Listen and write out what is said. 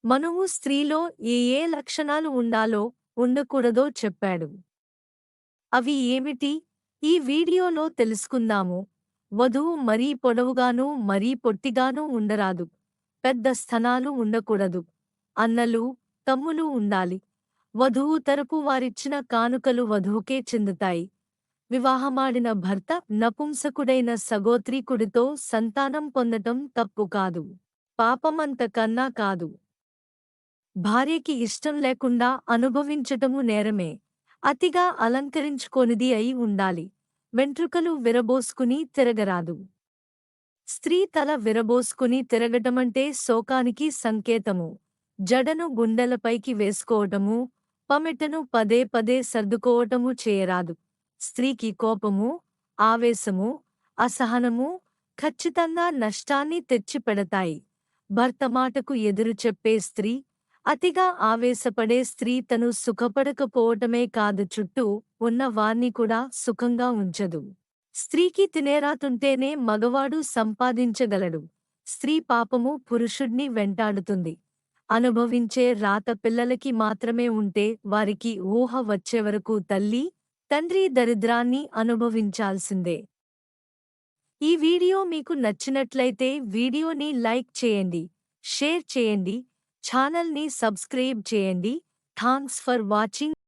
మనువు స్త్రీలో ఏ ఏ లక్షణాలు ఉండాలో, ఉండకూడదో చెప్పాడు. అవి ఏమిటి? ఈ వీడియోలో తెలుసుకుందాము. వధువు మరీ పొడవుగానూ మరీ పొట్టిగానూ ఉండరాదు. పెద్ద స్థనాలు ఉండకూడదు. అన్నలు, తమ్ములు ఉండాలి. వధువు తరపు వారిచ్చిన కానుకలు వధువుకే చెందుతాయి. వివాహమాడిన భర్త నపుంసకుడైన సగోత్రీకుడితో సంతానం పొందటం తప్పు కాదు. పాపమంత కన్నా కాదు. భార్యకి ఇష్టం లేకుండా అనుభవించటము నేరమే. అతిగా అలంకరించుకోనిది అయి ఉండాలి. వెంట్రుకలు విరబోసుకుని తిరగరాదు. స్త్రీ తల విరబోసుకుని తిరగటమంటే శోకానికి సంకేతము. జడను గుండెలపైకి వేసుకోవటము, పమిటను పదే పదే సర్దుకోవటము చేయరాదు. స్త్రీకి కోపము, ఆవేశము, అసహనము ఖచ్చితంగా నష్టాన్ని తెచ్చిపెడతాయి. భర్త మాటకు ఎదురు చెప్పే స్త్రీ, అతిగా ఆవేశపడే స్త్రీ తను సుఖపడకపోవటమే కాదు చుట్టూ ఉన్న వార్ని కూడా సుఖంగా ఉంచదు. స్త్రీకి తినేరాతుంటేనే మగవాడు సంపాదించగలడు. స్త్రీ పాపము పురుషుడ్ని వెంటాడుతుంది. అనుభవించే రాత పిల్లలకి మాత్రమే ఉంటే వారికి ఊహ వచ్చేవరకు తల్లి, తండ్రి దరిద్రాన్ని అనుభవించాల్సిందే. ఈ వీడియో మీకు నచ్చినట్లయితే వీడియోని లైక్ చేయండి, షేర్ చేయండి, ఛానల్ని సబ్స్క్రైబ్ చేయండి. Thanks for watching.